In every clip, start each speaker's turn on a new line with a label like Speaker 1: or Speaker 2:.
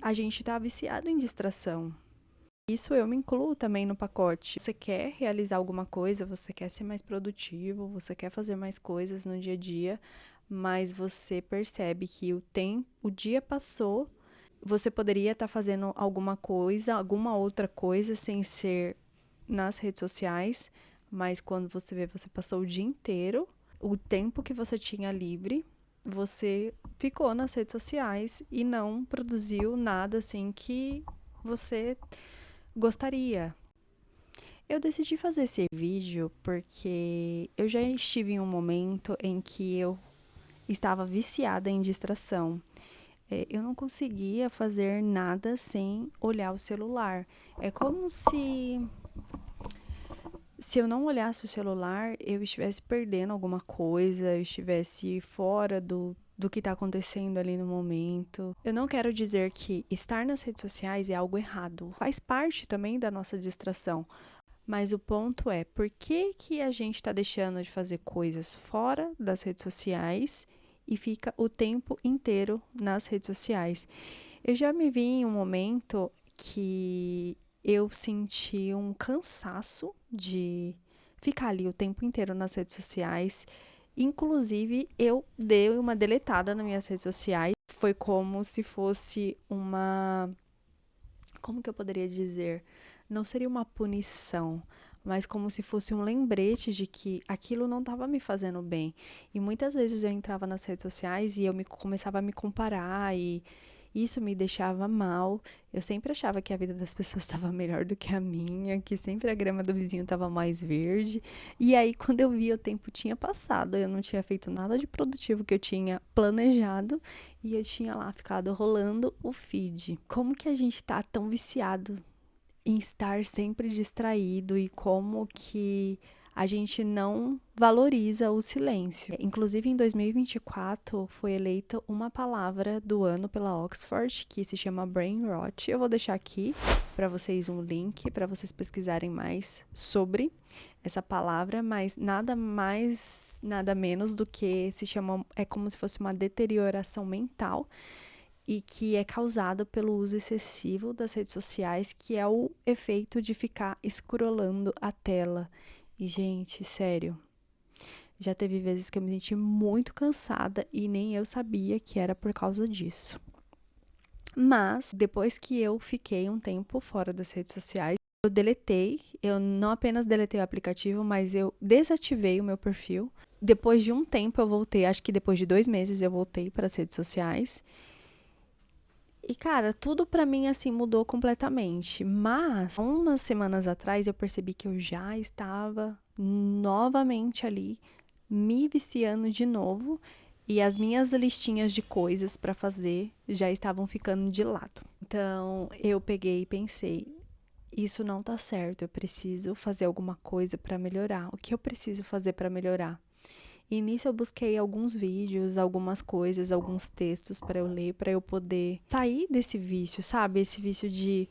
Speaker 1: a gente tá viciado em distração. Isso eu me incluo também no pacote. Você quer realizar alguma coisa, você quer ser mais produtivo, você quer fazer mais coisas no dia a dia, mas você percebe que o dia passou, você poderia estar fazendo alguma coisa, alguma outra coisa sem ser nas redes sociais, mas quando você vê, você passou o dia inteiro, o tempo que você tinha livre, você ficou nas redes sociais e não produziu nada assim que você gostaria. Eu decidi fazer esse vídeo porque eu já estive em um momento em que eu estava viciada em distração. Eu não conseguia fazer nada sem olhar o celular. É como se eu não olhasse o celular, eu estivesse perdendo alguma coisa, eu estivesse fora do que está acontecendo ali no momento. Eu não quero dizer que estar nas redes sociais é algo errado. Faz parte também da nossa distração. Mas o ponto é, por que que a gente está deixando de fazer coisas fora das redes sociais e fica o tempo inteiro nas redes sociais? Eu já me vi em um momento que eu senti um cansaço de ficar ali o tempo inteiro nas redes sociais. Inclusive, eu dei uma deletada nas minhas redes sociais. Foi como se fosse uma. Como que eu poderia dizer? Não seria uma punição, mas como se fosse um lembrete de que aquilo não estava me fazendo bem. E muitas vezes eu entrava nas redes sociais e começava a me comparar e isso me deixava mal. Eu sempre achava que a vida das pessoas estava melhor do que a minha, que sempre a grama do vizinho estava mais verde. E aí, quando eu vi, o tempo tinha passado, eu não tinha feito nada de produtivo que eu tinha planejado e eu tinha lá ficado rolando o feed. Como que a gente tá tão viciado em estar sempre distraído e como que a gente não valoriza o silêncio. Inclusive, em 2024, foi eleita uma palavra do ano pela Oxford, que se chama brain rot. Eu vou deixar aqui para vocês um link para vocês pesquisarem mais sobre essa palavra, mas nada mais, nada menos do que se chama, é como se fosse uma deterioração mental e que é causado pelo uso excessivo das redes sociais, que é o efeito de ficar escrolando a tela. E, gente, sério, já teve vezes que eu me senti muito cansada e nem eu sabia que era por causa disso. Mas, depois que eu fiquei um tempo fora das redes sociais, eu não apenas deletei o aplicativo, mas eu desativei o meu perfil. Depois de um tempo eu voltei, acho que depois de 2 meses eu voltei para as redes sociais. E, cara, tudo pra mim, assim, mudou completamente. Mas, umas semanas atrás, eu percebi que eu já estava novamente ali, me viciando de novo. E as minhas listinhas de coisas pra fazer já estavam ficando de lado. Então, eu peguei e pensei, isso não tá certo, eu preciso fazer alguma coisa pra melhorar. O que eu preciso fazer pra melhorar? E nisso eu busquei alguns vídeos, algumas coisas, alguns textos para eu ler, para eu poder sair desse vício, sabe? Esse vício de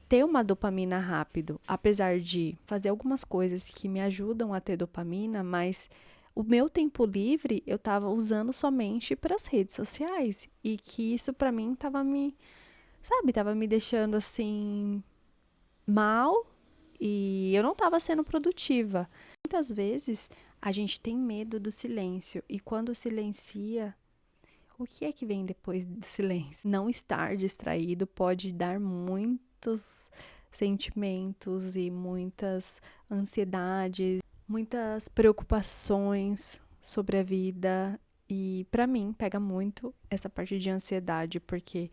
Speaker 1: ter uma dopamina rápido, apesar de fazer algumas coisas que me ajudam a ter dopamina, mas o meu tempo livre eu tava usando somente para as redes sociais e que isso para mim tava me deixando assim mal e eu não tava sendo produtiva. Muitas vezes a gente tem medo do silêncio e quando silencia, o que é que vem depois do silêncio? Não estar distraído pode dar muitos sentimentos e muitas ansiedades, muitas preocupações sobre a vida. E para mim pega muito essa parte de ansiedade, porque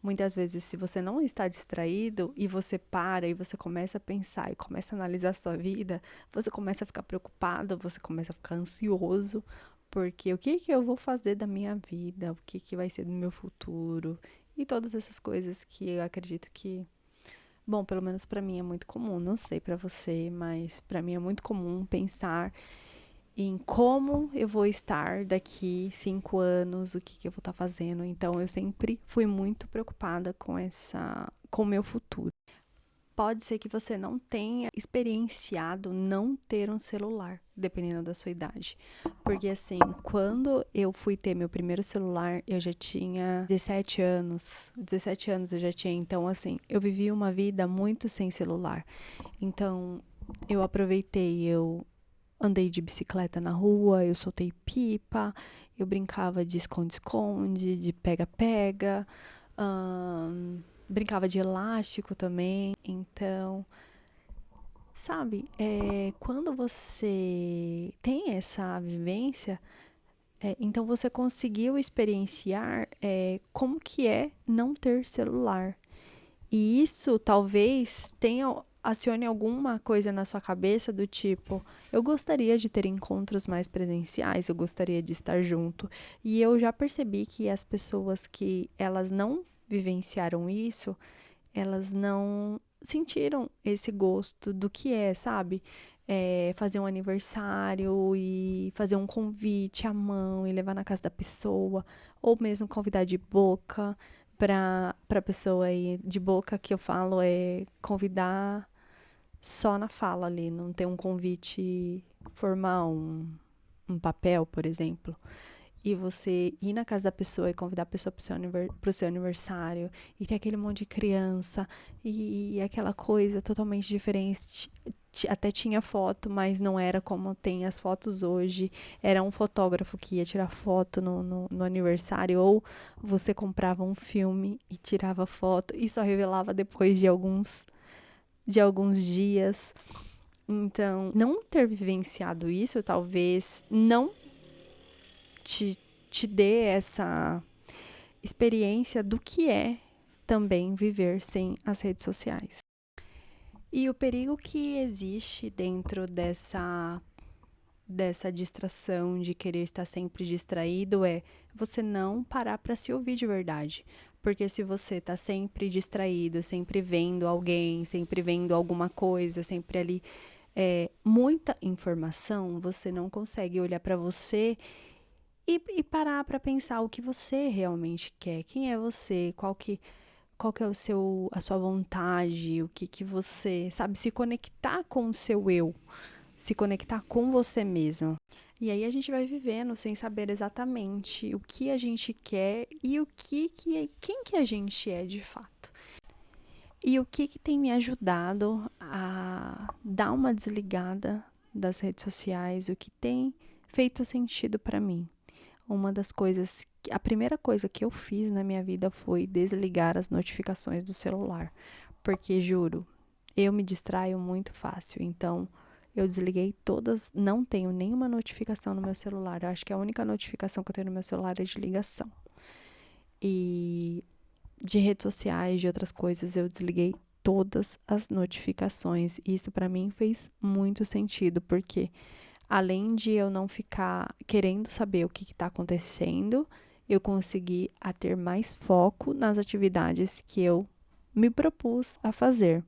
Speaker 1: muitas vezes se você não está distraído e você para e você começa a pensar e começa a analisar a sua vida, você começa a ficar preocupado, você começa a ficar ansioso, porque o que que eu vou fazer da minha vida? O que que vai ser do meu futuro? E todas essas coisas que eu acredito que, bom, pelo menos pra mim é muito comum, não sei pra você, mas pra mim é muito comum pensar em como eu vou estar daqui 5 anos, o que que eu vou estar fazendo. Então eu sempre fui muito preocupada com o meu futuro. pode ser que você não tenha experienciado não ter um celular, dependendo da sua idade. Porque assim, quando eu fui ter meu primeiro celular, eu já tinha 17 anos. 17 anos eu já tinha. Então, assim, eu vivi uma vida muito sem celular. Então, eu aproveitei, eu andei de bicicleta na rua, eu soltei pipa, eu brincava de esconde-esconde, de pega-pega, brincava de elástico também. Então, sabe, quando você tem essa vivência, então você conseguiu experienciar como que é não ter celular. E isso talvez acione alguma coisa na sua cabeça do tipo, eu gostaria de ter encontros mais presenciais, eu gostaria de estar junto. E eu já percebi que as pessoas que elas não vivenciaram isso, elas não sentiram esse gosto do que é, sabe? Fazer um aniversário e fazer um convite à mão e levar na casa da pessoa, ou mesmo convidar de boca pra pessoa ir de boca, que eu falo é convidar só na fala ali, não ter um convite formal, um papel, por exemplo. E você ir na casa da pessoa e convidar a pessoa pro seu aniversário, e ter aquele monte de criança, e aquela coisa totalmente diferente. Até tinha foto, mas não era como tem as fotos hoje. Era um fotógrafo que ia tirar foto no aniversário, ou você comprava um filme e tirava foto, e só revelava depois de alguns dias. Então, não ter vivenciado isso, talvez não te, te dê essa experiência do que é também viver sem as redes sociais. E o perigo que existe dentro dessa distração de querer estar sempre distraído é você não parar para se ouvir de verdade. Porque se você está sempre distraído, sempre vendo alguém, sempre vendo alguma coisa, sempre ali muita informação, você não consegue olhar para você e parar para pensar o que você realmente quer, quem é você, qual que é a sua vontade, o que você, sabe, se conectar com o seu eu, se conectar com você mesmo. E aí a gente vai vivendo sem saber exatamente o que a gente quer e quem que a gente é de fato. E o que tem me ajudado a dar uma desligada das redes sociais, o que tem feito sentido para mim. A primeira coisa que eu fiz na minha vida foi desligar as notificações do celular, porque juro, eu me distraio muito fácil, então eu desliguei todas, não tenho nenhuma notificação no meu celular. Eu acho que a única notificação que eu tenho no meu celular é de ligação. E de redes sociais, de outras coisas, eu desliguei todas as notificações. Isso para mim fez muito sentido, porque além de eu não ficar querendo saber o que está acontecendo, eu consegui a ter mais foco nas atividades que eu me propus a fazer.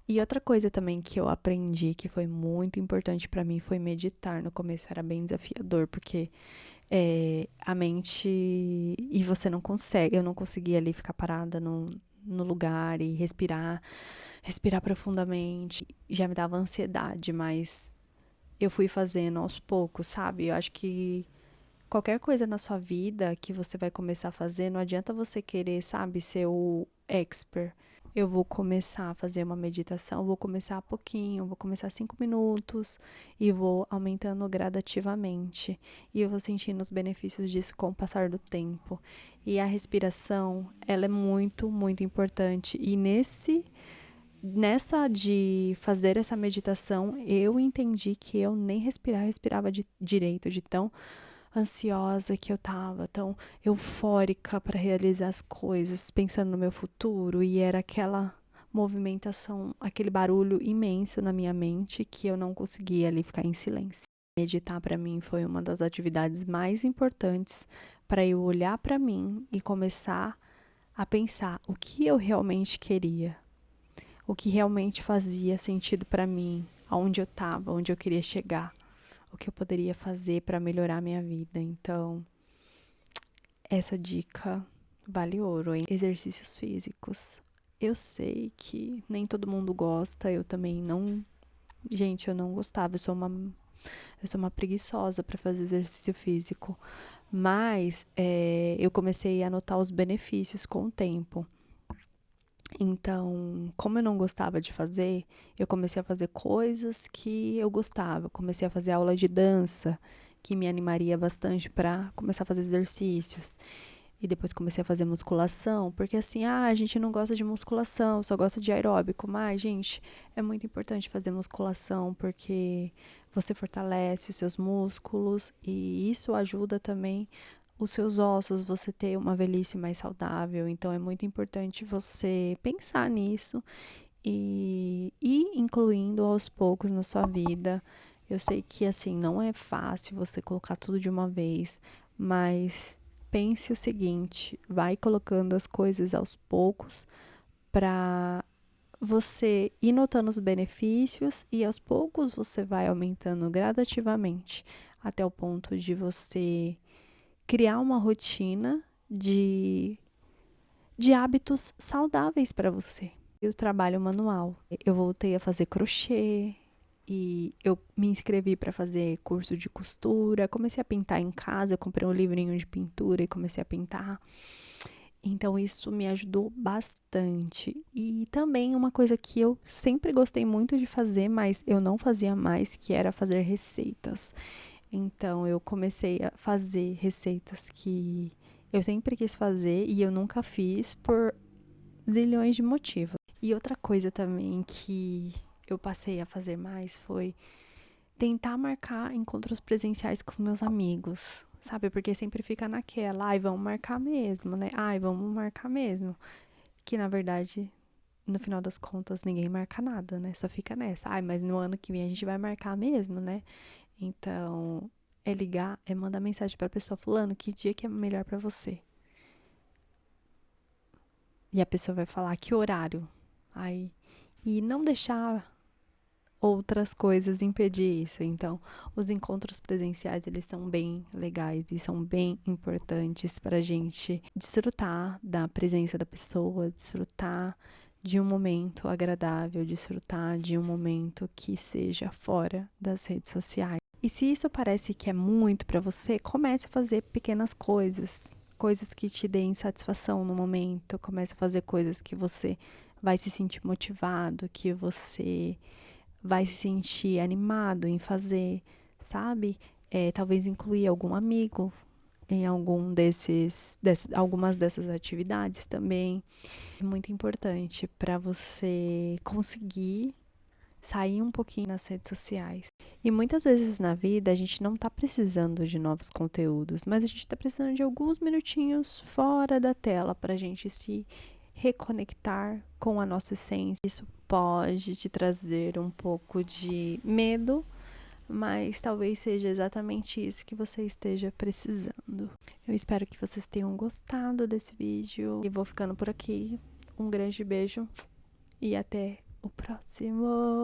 Speaker 1: E outra coisa também que eu aprendi que foi muito importante para mim foi meditar. No começo era bem desafiador, porque a mente. E você não consegue. Eu não conseguia ali ficar parada no lugar e respirar profundamente. Já me dava ansiedade, mas eu fui fazendo aos poucos, sabe? Eu acho que qualquer coisa na sua vida que você vai começar a fazer, não adianta você querer, sabe, ser o expert. Eu vou começar a fazer uma meditação, vou começar pouquinho, vou começar 5 minutos e vou aumentando gradativamente. E eu vou sentindo os benefícios disso com o passar do tempo. E a respiração, ela é muito, muito importante. E nessa de fazer essa meditação, eu entendi que eu nem respirava direito, de tão ansiosa que eu tava, tão eufórica para realizar as coisas, pensando no meu futuro, e era aquela movimentação, aquele barulho imenso na minha mente que eu não conseguia ali ficar em silêncio. Meditar para mim foi uma das atividades mais importantes para eu olhar para mim e começar a pensar o que eu realmente queria, o que realmente fazia sentido para mim, aonde eu estava, onde eu queria chegar, o que eu poderia fazer para melhorar a minha vida. Então, essa dica vale ouro, hein? Exercícios físicos. Eu sei que nem todo mundo gosta, eu também não. Gente, eu não gostava, eu sou uma preguiçosa pra fazer exercício físico. Mas eu comecei a notar os benefícios com o tempo. Então, como eu não gostava de fazer, eu comecei a fazer coisas que eu gostava. Comecei a fazer aula de dança, que me animaria bastante para começar a fazer exercícios. E depois comecei a fazer musculação, porque assim, a gente não gosta de musculação, só gosta de aeróbico. Mas, gente, é muito importante fazer musculação, porque você fortalece os seus músculos e isso ajuda também os seus ossos, você ter uma velhice mais saudável. Então, é muito importante você pensar nisso e ir incluindo aos poucos na sua vida. Eu sei que, assim, não é fácil você colocar tudo de uma vez, mas pense o seguinte: vai colocando as coisas aos poucos para você ir notando os benefícios e aos poucos você vai aumentando gradativamente até o ponto de você criar uma rotina de hábitos saudáveis para você. E o trabalho manual. Eu voltei a fazer crochê e eu me inscrevi para fazer curso de costura. Comecei a pintar em casa, eu comprei um livrinho de pintura e comecei a pintar. Então isso me ajudou bastante. E também uma coisa que eu sempre gostei muito de fazer, mas eu não fazia mais, que era fazer receitas. Então eu comecei a fazer receitas que eu sempre quis fazer e eu nunca fiz por zilhões de motivos. E outra coisa também que eu passei a fazer mais foi tentar marcar encontros presenciais com os meus amigos, sabe? Porque sempre fica naquela, ai, vamos marcar mesmo, né? Ai, vamos marcar mesmo. Que na verdade, no final das contas, ninguém marca nada, né? Só fica nessa. Ai, mas no ano que vem a gente vai marcar mesmo, né? Então, é ligar, é mandar mensagem pra pessoa, fulano, que dia que é melhor pra você? E a pessoa vai falar que horário. Aí, e não deixar outras coisas impedir isso. Então, os encontros presenciais, eles são bem legais e são bem importantes para a gente desfrutar da presença da pessoa, desfrutar de um momento agradável, desfrutar de um momento que seja fora das redes sociais. E se isso parece que é muito para você, comece a fazer pequenas coisas, coisas que te deem satisfação no momento, comece a fazer coisas que você vai se sentir motivado, que você vai se sentir animado em fazer, sabe? Talvez incluir algum amigo em algumas dessas atividades também. É muito importante para você conseguir sair um pouquinho nas redes sociais. E muitas vezes na vida a gente não tá precisando de novos conteúdos, mas a gente tá precisando de alguns minutinhos fora da tela pra gente se reconectar com a nossa essência. Isso pode te trazer um pouco de medo, mas talvez seja exatamente isso que você esteja precisando. Eu espero que vocês tenham gostado desse vídeo e vou ficando por aqui. Um grande beijo e até o próximo.